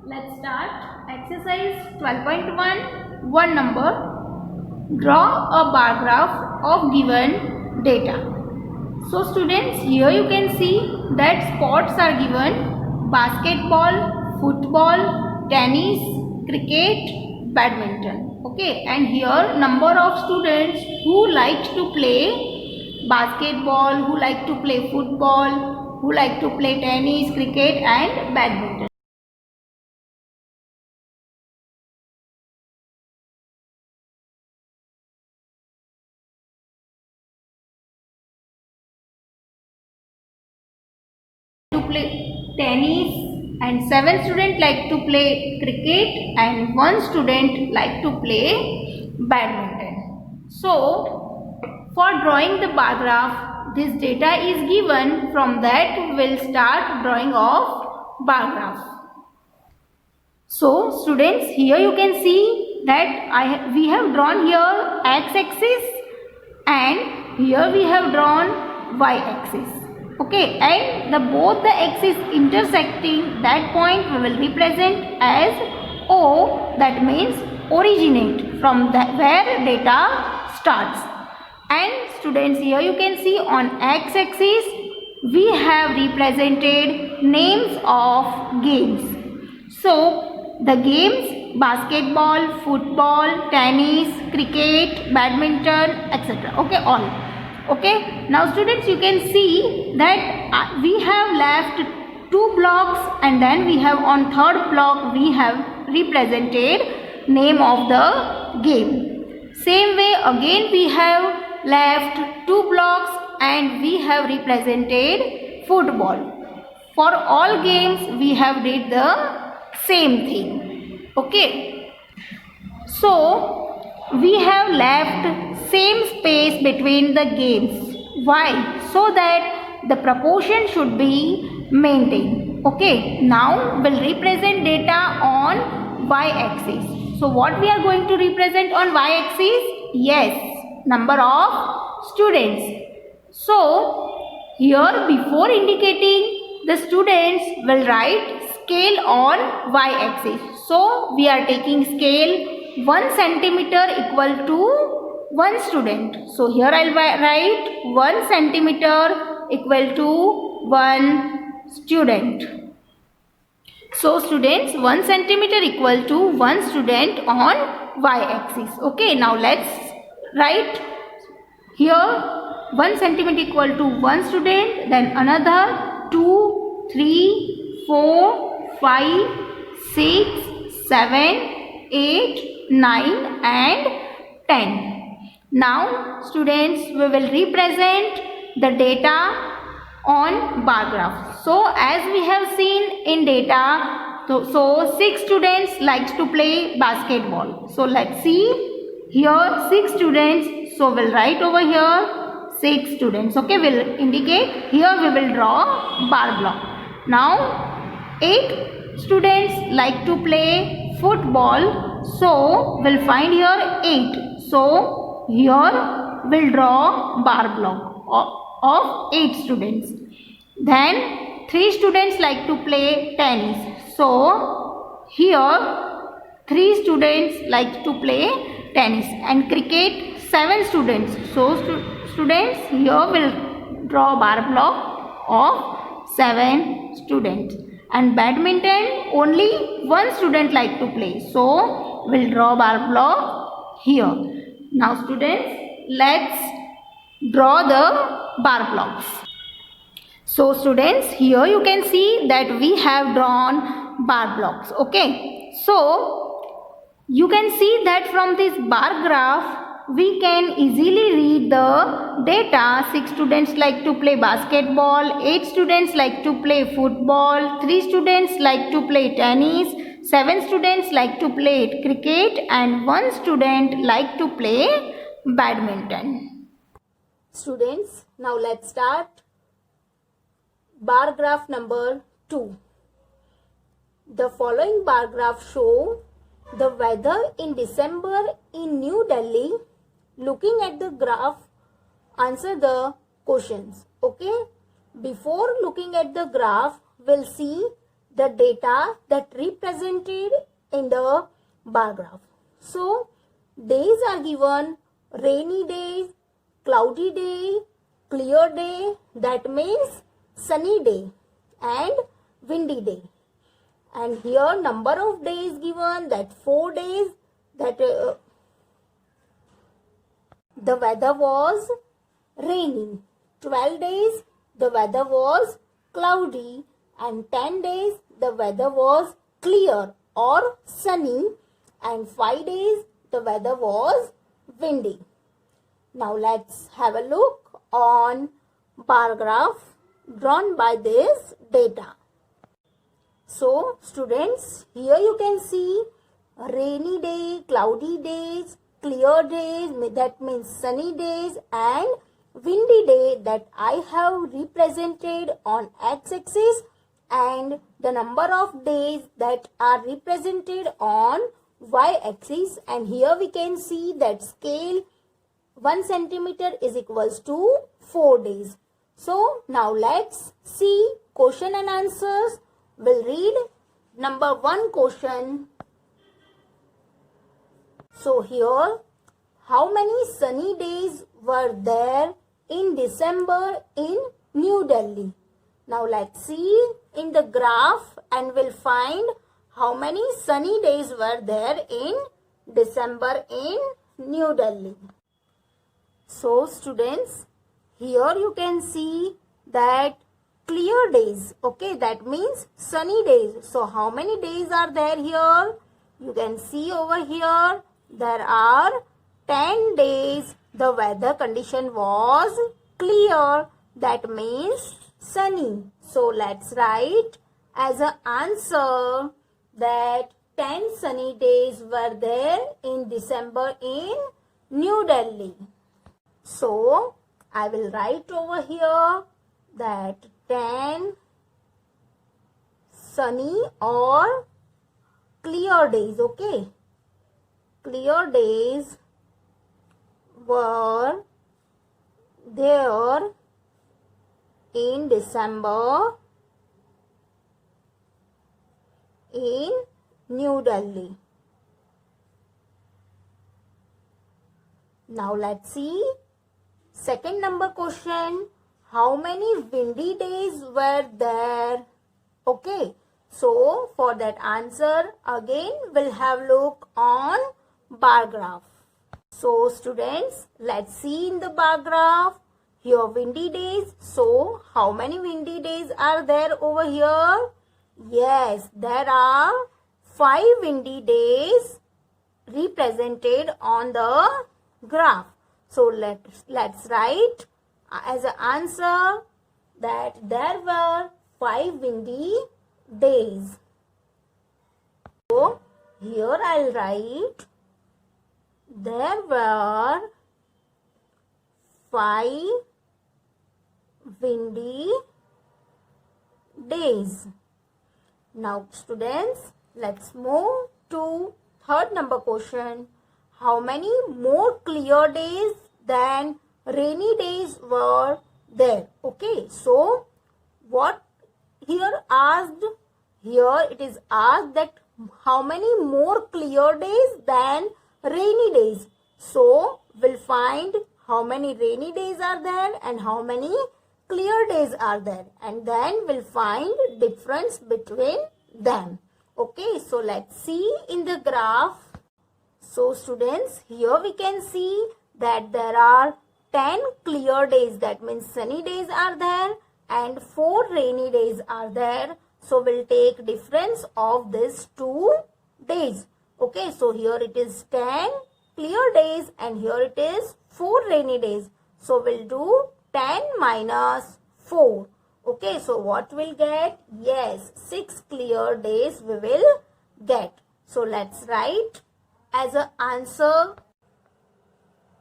Let's start exercise 12.1. One number. Draw a bar graph of given data. So students, here you can see that sports are given: basketball, football, tennis, cricket, badminton. Okay, and here number of students who like to play basketball, who like to play football, who like to play tennis, cricket and badminton. To play tennis and 7 students like to play cricket and 1 student like to play badminton. So for drawing the bar graph, this data is given. From that we will start drawing of bar graph. So students, here you can see that we have drawn here x-axis and here we have drawn y-axis. Okay, and both the axes intersecting, that point we will represent as O, that means originate, from where data starts. And students, here you can see on x-axis we have represented names of games. So the games: basketball, football, tennis, cricket, badminton, etc. Okay, all. Okay, now students, you can see that we have left 2 blocks and then we have on third block we have represented name of the game. Same way again we have left 2 blocks and we have represented football. For all games we have did the same thing. Okay, so we have left same space between the games. Why? So that the proportion should be maintained. Okay, now we'll represent data on y-axis. So what we are going to represent on y-axis? Yes, number of students. So here, before indicating, the students will write scale on y-axis. So we are taking scale 1 centimeter equal to 1 student. So here I will write 1 centimeter equal to 1 student. So students, 1 centimeter equal to 1 student on y-axis. Okay, now let's write here 1 centimeter equal to 1 student, then another 2, 3, 4, 5, 6, 7, 8, 9 and 10. Now students, we will represent the data on bar graph. So as we have seen in data, so 6 students likes to play basketball. So let's see here 6 students. So we'll write over here 6 students. Okay, we'll indicate here, we will draw bar block. Now 8 students like to play football. So we'll find here 8. So here we'll draw bar block of 8 students. Then 3 students like to play tennis. So here 3 students like to play tennis. And cricket, 7 students. So students, here will draw bar block of 7 students. And badminton, only 1 student like to play. So we'll draw bar block here. Now students, let's draw the bar blocks. So students, here you can see that we have drawn bar blocks. Okay, so you can see that from this bar graph we can easily read the data. 6 students like to play basketball, 8 students like to play football, 3 students like to play tennis, 7 students like to play cricket and 1 student like to play badminton. Students, now let's start bar graph number 2. The following bar graph show the weather in December in New Delhi. Looking at the graph, answer the questions. Okay, before looking at the graph, we'll see the data that represented in the bar graph. So days are given: rainy day, cloudy day, clear day, that means sunny day, and windy day. And here number of days given, that 4 days, that the weather was rainy. 12 days the weather was cloudy, and 10 days the weather was clear or sunny, and 5 days the weather was windy. Now let's have a look on bar graph drawn by this data. So students, here you can see rainy day, cloudy days, clear days, that means sunny days, and windy day that I have represented on x-axis, and the number of days that are represented on y-axis. And here we can see that scale 1 centimeter is equals to 4 days. So now let's see question and answers. We'll read number 1 question. So here, how many sunny days were there in December in New Delhi? Now let's see in the graph and we'll find how many sunny days were there in December in New Delhi. So students, here you can see that clear days, okay, that means sunny days. So how many days are there here? You can see over here there are 10 days the weather condition was clear, that means sunny. So let's write as an answer that 10 sunny days were there in December in New Delhi. So I will write over here that 10 sunny or clear days, okay, clear days were there in December in New Delhi. Now let's see second number question. How many windy days were there? Okay, so for that answer again we'll have look on bar graph. So students, let's see in the bar graph. Here windy days. So how many windy days are there over here? Yes, there are 5 windy days represented on the graph. So let's write as an answer that there were 5 windy days. So here I'll write there were 5 windy days. Now students, let's move to third number question. How many more clear days than rainy days were there? Okay, so what here asked? Here it is asked that how many more clear days than rainy days. So we'll find how many rainy days are there and how many clear days are there, and then we'll find difference between them. Okay, so let's see in the graph. So students, here we can see that there are 10 clear days, that means sunny days are there, and 4 rainy days are there. So we'll take difference of these 2 days. Okay, so here it is 10 clear days and here it is 4 rainy days. So we'll do 10 minus 4. Okay, so what we'll get? Yes, 6 clear days we will get. So let's write as an answer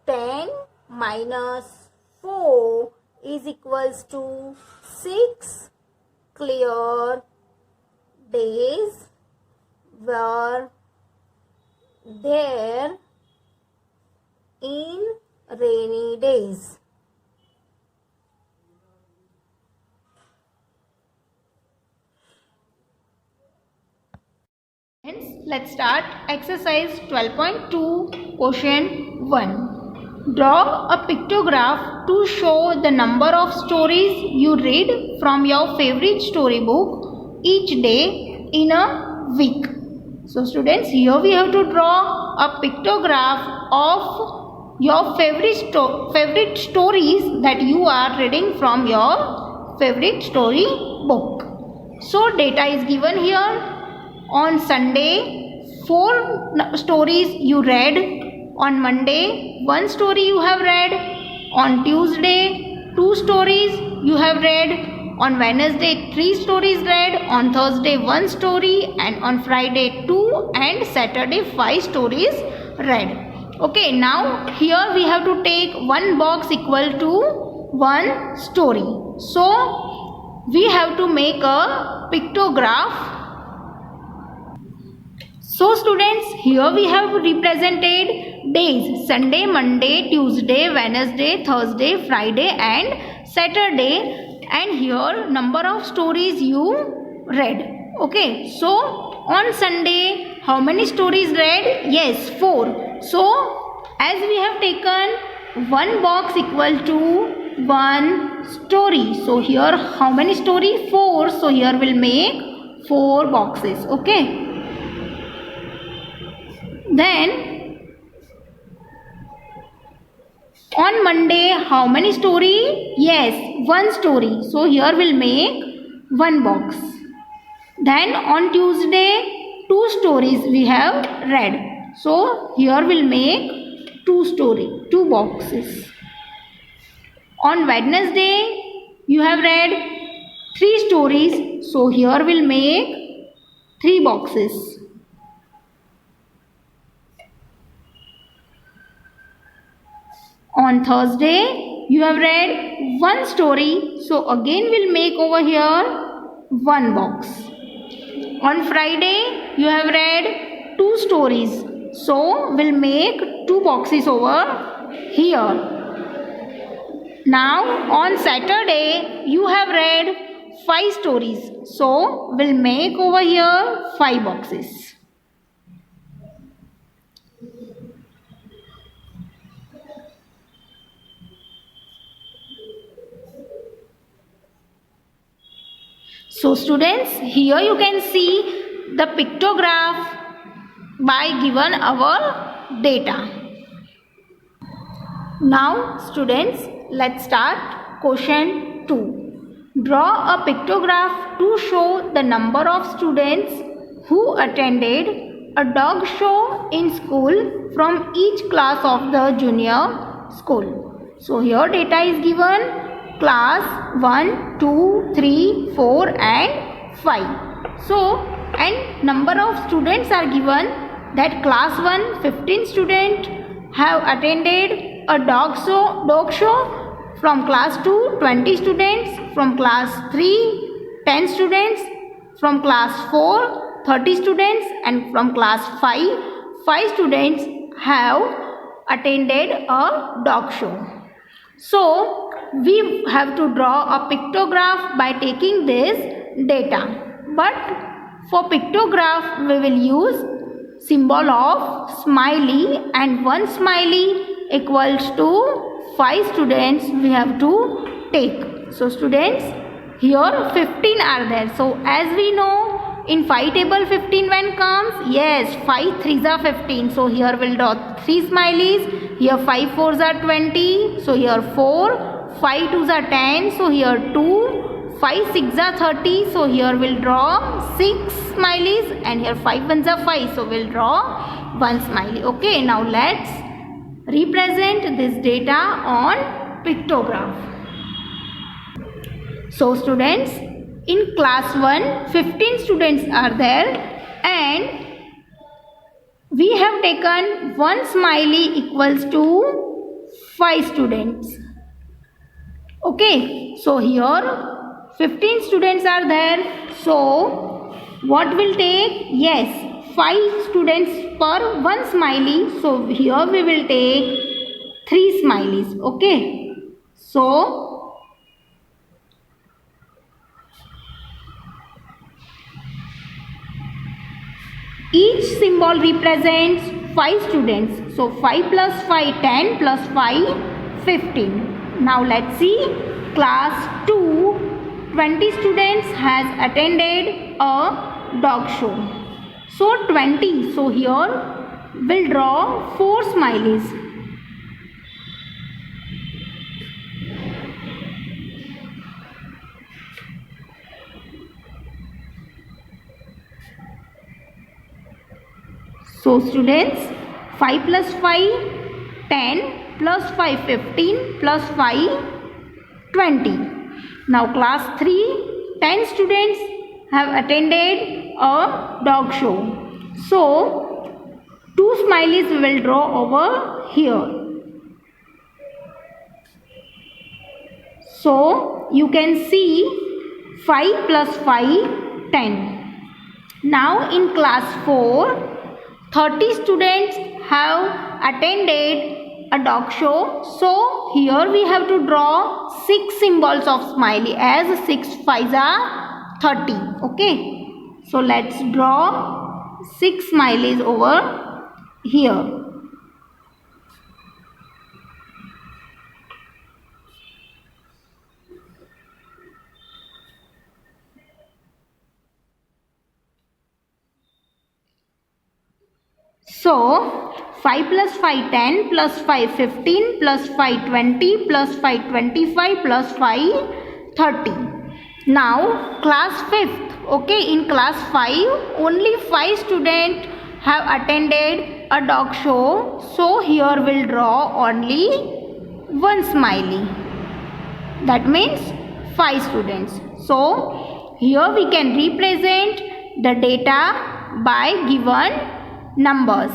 10 minus 4 is equals to 6 clear days were there in rainy days. let's start exercise 12.2 question 1. Draw a pictograph to show the number of stories you read from your favorite storybook each day in a week. So students, here we have to draw a pictograph of your favorite stories that you are reading from your favorite story book. So data is given here. On Sunday, 4 stories you read. On Monday, 1 story you have read. On Tuesday, 2 stories you have read. On Wednesday, 3 stories read. On Thursday, 1 story. And on Friday, 2. And Saturday, 5 stories read. Okay, now here we have to take 1 box equal to 1 story. So we have to make a pictograph. So students, here we have represented days: Sunday, Monday, Tuesday, Wednesday, Thursday, Friday and Saturday, and here number of stories you read. Okay, so on Sunday how many stories read? Yes, 4. So as we have taken 1 box equal to 1 story, so here how many story? 4. So here we'll make 4 boxes. Okay. Then on Monday how many story? Yes, 1 story. So here we'll make 1 box. Then on Tuesday 2 stories we have read. So here we'll make 2 boxes. On Wednesday you have read 3 stories. So here we'll make 3 boxes. On Thursday, you have read 1 story. So again we'll make over here 1 box. On Friday, you have read 2 stories. So we'll make 2 boxes over here. Now on Saturday, you have read 5 stories. So we'll make over here 5 boxes. So students, here you can see the pictograph by given our data. Now students, let's start question 2. Draw a pictograph to show the number of students who attended a dog show in school from each class of the junior school. So here data is given. Class 1, 2, 3, 4 and 5. So, and number of students are given that class 1, 15 students have attended a dog show. From class 2, 20 students. From class 3, 10 students. From class 4, 30 students. And from class 5 students have attended a dog show. So, we have to draw a pictograph by taking this data. But for pictograph, we will use symbol of smiley, and 1 smiley equals to 5 students we have to take. So students, here 15 are there. So as we know, in 5 table 15 when comes? Yes, 5 3s are 15. So here we'll draw 3 smileys. Here 5 4s are 20. So here 4. 5 2s are 10. So here 2. 5 6s are 30. So here we'll draw 6 smileys. And here 5 1s are 5. So we'll draw 1 smiley. Okay, now let's represent this data on pictograph. So students, in class 1, 15 students are there, and we have taken 1 smiley equals to 5 students. Okay, so here 15 students are there. So what will take? Yes, 5 students per 1 smiley. So here we will take 3 smileys. Okay, so Each symbol represents 5 students. So 5 plus 5, 10 plus 5, 15. Now let's see. Class 2, 20 students has attended a dog show. So 20. So here we'll draw 4 smileys. So students, 5 plus 5, 10 plus 5, 15 plus 5, 20. Now class 3, 10 students have attended a dog show. So 2 smileys we will draw over here. So you can see 5 plus 5, 10. Now in class 4, 30 students have attended a dog show. So here we have to draw 6 symbols of smiley, as 6 5s are 30. Okay. So let's draw 6 smileys over here. So 5 plus 5, 10 plus 5, 15 plus 5, 20 plus 5, 25 plus 5, 30. Now class 5th. Okay, in class 5 only 5 students have attended a dog show. So here we'll draw only 1 smiley. That means 5 students. So here we can represent the data by given numbers.